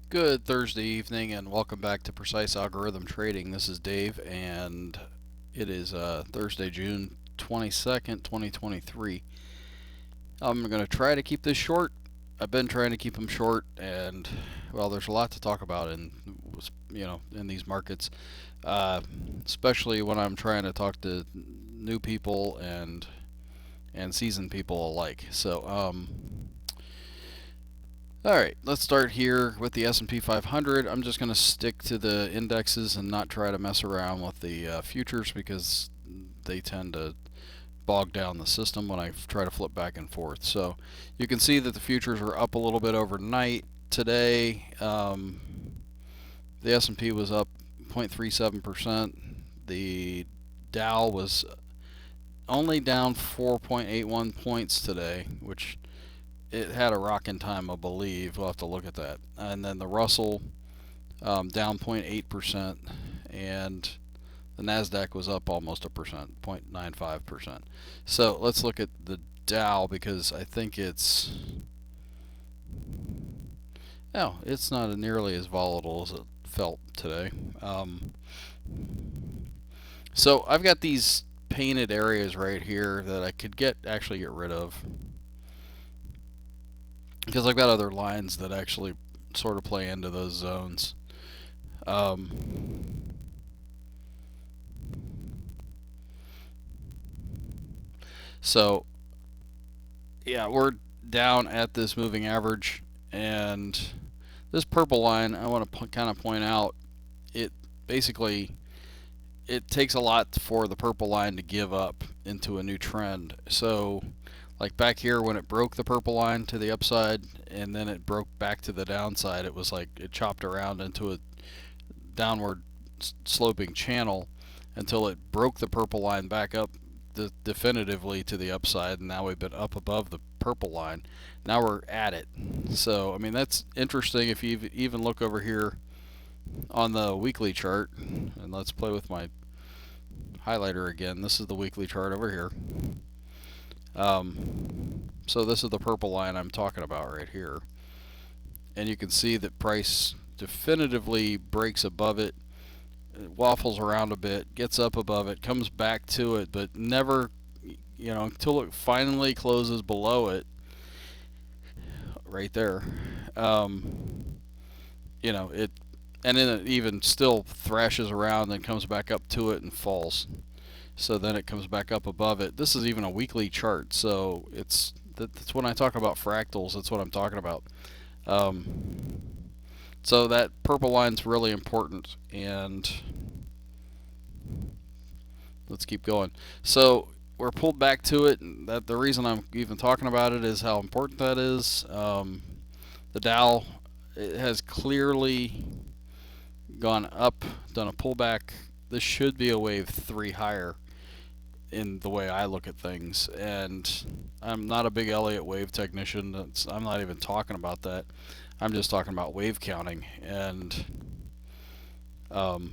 Good Thursday evening and welcome back to Precise Algorithm Trading. This is Dave and it is Thursday, June 22nd, 2023. I'm going to try to keep this short. I've been trying to keep them short and well, there's a lot to talk about in these markets, uh, especially when I'm trying to talk to new people and seasoned people alike. All right, let's start here with the S&P 500. I'm just going to stick to the indexes and not try to mess around with the futures because they tend to bog down the system when I try to flip back and forth. So you can see that the futures are up a little bit overnight today. The S&P was up 0.37%. The Dow was only down 4.81 points today, which it had a rocking time, I believe. We'll have to look at that. And then the Russell down 0.8%, and the Nasdaq was up almost a percent, 0.95%. So let's look at the Dow because I think it's not nearly as volatile as it felt today. So I've got these painted areas right here that I could actually get rid of because I've got other lines that actually sort of play into those zones. Um, so yeah, we're down at this moving average, and this purple line I want to kind of point out. It basically it takes a lot for the purple line to give up into a new trend. So like back here when it broke the purple line to the upside and then it broke back to the downside, it was like it chopped around into a downward sloping channel until it broke the purple line back up definitively to the upside, and now we've been up above the purple line. Now we're at it. So I mean that's interesting. If you even look over here on the weekly chart, and let's play with my highlighter again. This is the weekly chart over here. So this is the purple line I'm talking about right here, and you can see that price definitively breaks above it, waffles around a bit, gets up above it, comes back to it, but never, until it finally closes below it, right there. Um, it, and then it even still thrashes around, then comes back up to it and falls. So then it comes back up above it. This is even a weekly chart, so that's when I talk about fractals. That's what I'm talking about. Um, so that purple line's really important, and let's keep going. So we're pulled back to it, and that the reason I'm even talking about it is how important that is. The Dow, it has clearly gone up, done a pullback. This should be a wave 3 higher in the way I look at things, and I'm not a big Elliott wave technician. I'm not even talking about that. I'm just talking about wave counting, and um,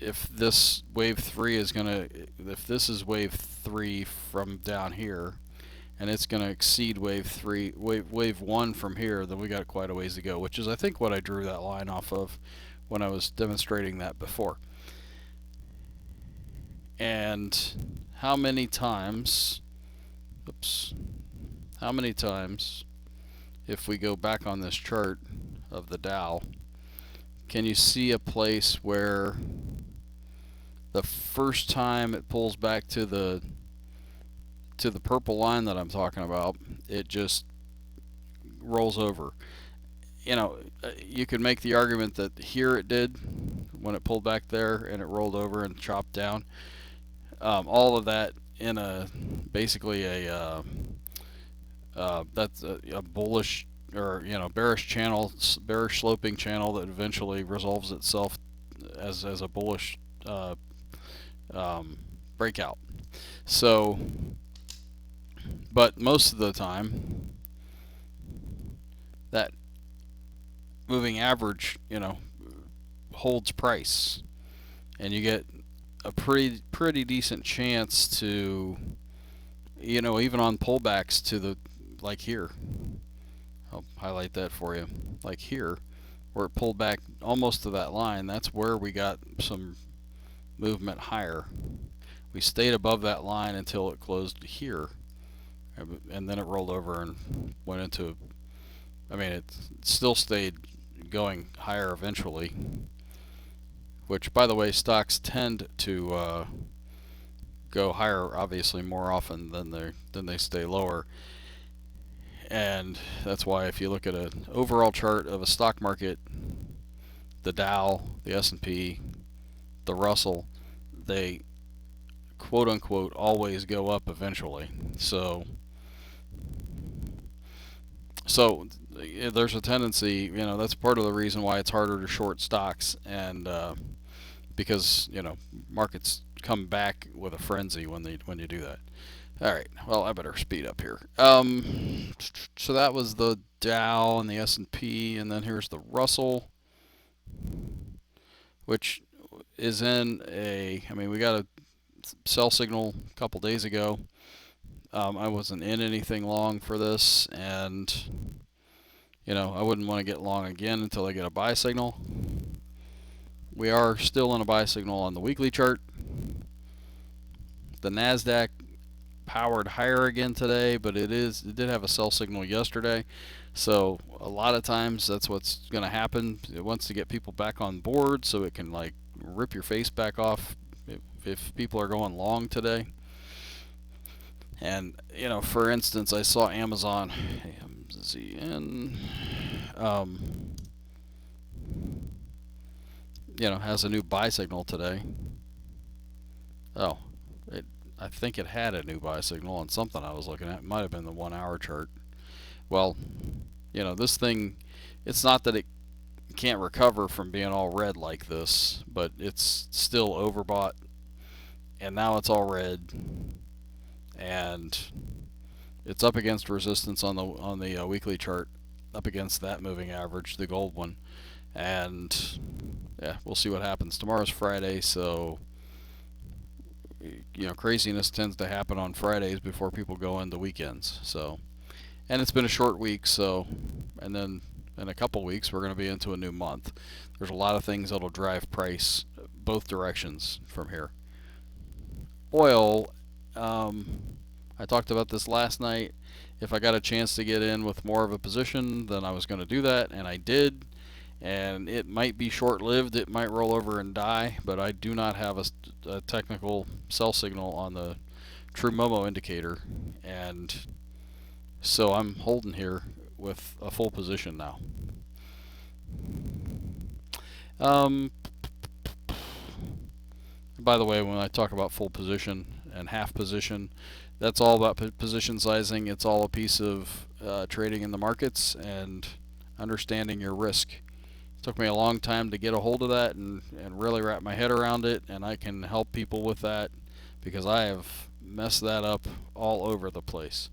if this wave 3 is gonna, if this is wave 3 from down here, and it's going to exceed wave 1 from here, then we got quite a ways to go, which is I think what I drew that line off of when I was demonstrating that before. And how many times, oops, how many times, if we go back on this chart of the Dow, can you see a place where the first time it pulls back to the purple line that I'm talking about, it just rolls over? You could make the argument that here it did when it pulled back there and it rolled over and chopped down. All of that in a basically that's a bullish or bearish channel, bearish sloping channel that eventually resolves itself as a bullish breakout. So, but most of the time, that moving average, holds price, and you get a pretty decent chance to, even on pullbacks to the like here. I'll highlight that for you. Like here, where it pulled back almost to that line, that's where we got some movement higher. We stayed above that line until it closed here, and then it rolled over and went into, I mean, it still stayed going higher eventually, which, by the way, stocks tend to go higher obviously more often than they stay lower. And that's why if you look at an overall chart of a stock market, the Dow, the S&P, the Russell, they quote unquote always go up eventually. So there's a tendency, that's part of the reason why it's harder to short stocks, and because markets come back with a frenzy when you do that. All right, well, I better speed up here. So that was the Dow and the S&P, and then here's the Russell, which is in we got a sell signal a couple days ago. I wasn't in anything long for this, and I wouldn't want to get long again until I get a buy signal. We are still in a buy signal on the weekly chart. The NASDAQ powered higher again today, but it did have a sell signal yesterday. So a lot of times that's what's going to happen. It wants to get people back on board so it can like rip your face back off if people are going long today. And for instance, I saw Amazon, AMZN, has a new buy signal today. Oh, I think it had a new buy signal on something I was looking at. It might have been the 1 hour chart. Well, this thing, it's not that it can't recover from being all red like this, but it's still overbought, and now it's all red, and it's up against resistance on the weekly chart, up against that moving average, the gold one, and yeah, we'll see what happens. Tomorrow's Friday, so craziness tends to happen on Fridays before people go into weekends. So, and it's been a short week, so, and then in a couple weeks we're going to be into a new month. There's a lot of things that'll drive price both directions from here. Oil, I talked about this last night. If I got a chance to get in with more of a position, then I was going to do that, and I did. And it might be short-lived, it might roll over and die, but I do not have a technical sell signal on the true Momo indicator, and so I'm holding here with a full position now. By the way, when I talk about full position and half position, that's all about position sizing. It's all a piece of trading in the markets and understanding your risk. It took me a long time to get a hold of that and really wrap my head around it, and I can help people with that because I have messed that up all over the place.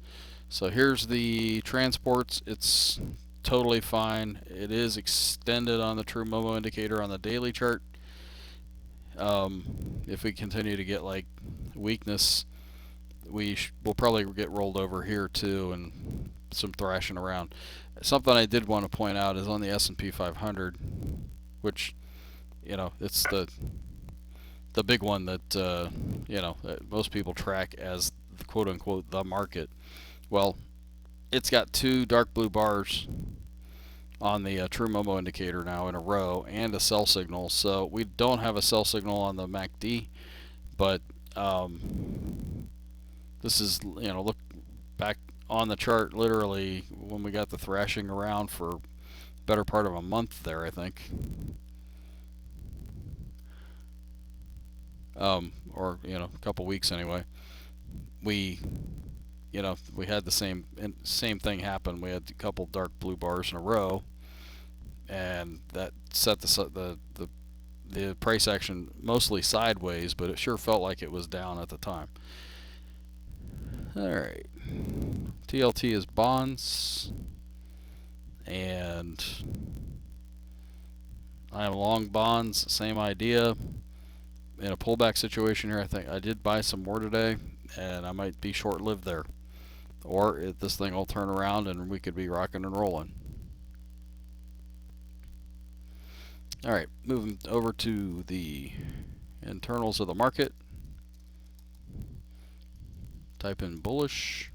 So here's the transports. It's totally fine. It is extended on the true Momo indicator on the daily chart. If we continue to get like weakness, we'll probably get rolled over here too, and some thrashing around. Something I did want to point out is on the S&P 500, which it's the big one that that most people track as quote unquote the market. Well, it's got two dark blue bars on the true Momo indicator now in a row, and a sell signal. So we don't have a sell signal on the MACD, but this is look back on the chart literally when we got the thrashing around for better part of a month there, I think, or a couple weeks anyway. We had the same thing happen. We had a couple dark blue bars in a row, and that set the price action mostly sideways, but it sure felt like it was down at the time. All right, TLT is bonds, and I am long bonds. Same idea. In a pullback situation here, I think I did buy some more today, and I might be short-lived there, or this thing will turn around and we could be rocking and rolling. All right, moving over to the internals of the market. Type in bullish,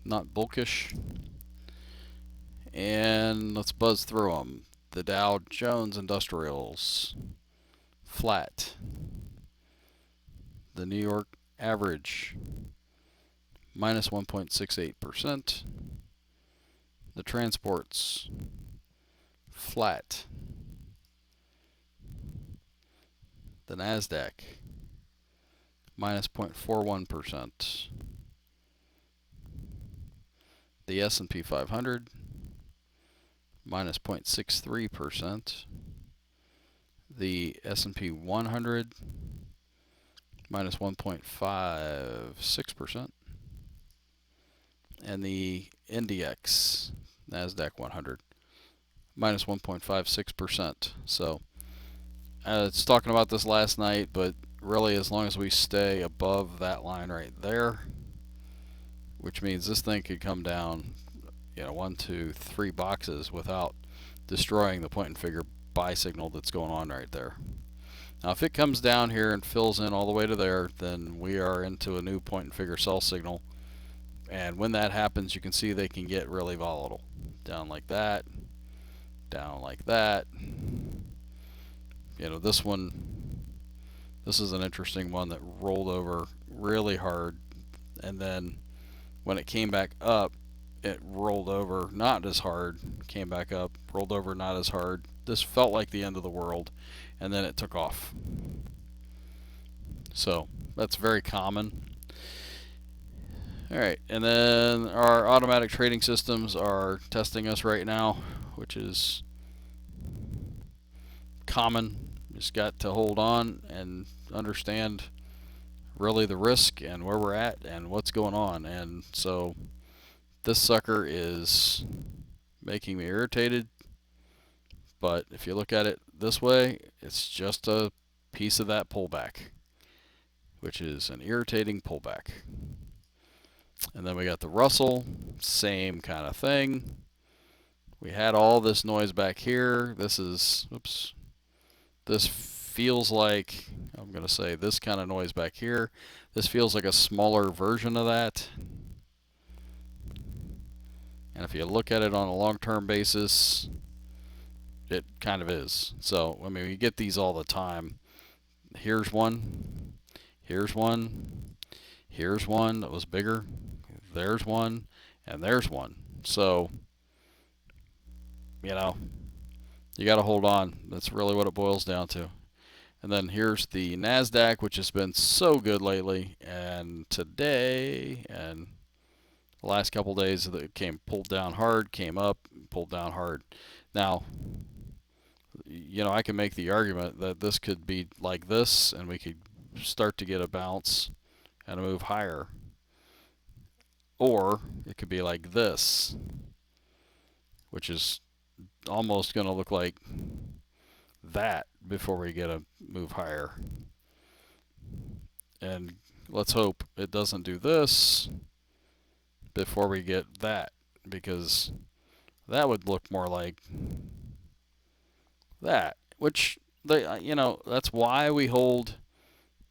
not bulkish, and let's buzz through them. The Dow Jones Industrials, flat. The New York average, minus 1.68%. The transports, flat. The NASDAQ, minus 0.41%. The S&P 500, minus 0.63%. The S&P 100, minus 1.56%. And the index, NASDAQ 100, minus 1.56%. So it's talking about this last night, but really as long as we stay above that line right there, which means this thing could come down, 1, 2, 3 boxes without destroying the point and figure buy signal that's going on right there. Now if it comes down here and fills in all the way to there, then we are into a new point and figure sell signal. And when that happens, you can see they can get really volatile. Down like that, down like that. This is an interesting one that rolled over really hard, and then when it came back up, it rolled over not as hard, came back up, rolled over not as hard. This felt like the end of the world, and then it took off. So that's very common. Alright, and then our automatic trading systems are testing us right now, which is common. Just got to hold on and understand really the risk and where we're at and what's going on. And so this sucker is making me irritated, but if you look at it this way, it's just a piece of that pullback, which is an irritating pullback. And then we got the Russell, same kind of thing. We had all this noise back here. This is, oops, this feels like, I'm going to say this kind of noise back here. This feels like a smaller version of that. And if you look at it on a long-term basis, it kind of is. So, I mean, we get these all the time. Here's one. Here's one. Here's one that was bigger. There's one. And there's one. So, you got to hold on. That's really what it boils down to. And then here's the NASDAQ, which has been so good lately. And today and the last couple days, it came pulled down hard, came up, pulled down hard. Now, I can make the argument that this could be like this, and we could start to get a bounce and a move higher. Or it could be like this, which is almost going to look like that before we get a move higher. And let's hope it doesn't do this before we get that, because that would look more like that, which that's why we hold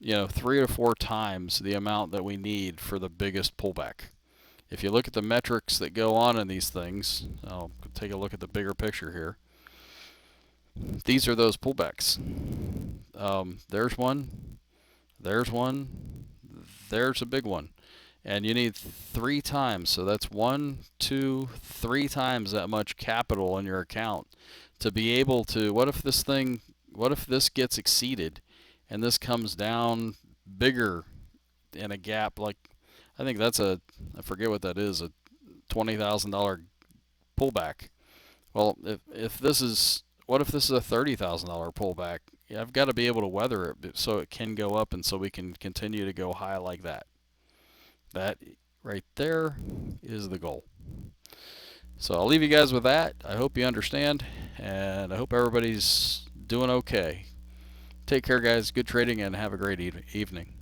3 to 4 times the amount that we need for the biggest pullback. If you look at the metrics that go on in these things, I'll take a look at the bigger picture here. These are those pullbacks. There's one, there's one, there's a big one. And you need 3 times, so that's 1, 2, 3 times that much capital in your account to be able to, what if this gets exceeded and this comes down bigger in a gap, like, I think that's I forget what that is, a $20,000 pullback. Well, if this is, what if this is a $30,000 pullback? Yeah, I've got to be able to weather it so it can go up and so we can continue to go high like that. That right there is the goal. So I'll leave you guys with that. I hope you understand, and I hope everybody's doing okay. Take care, guys. Good trading, and have a great evening.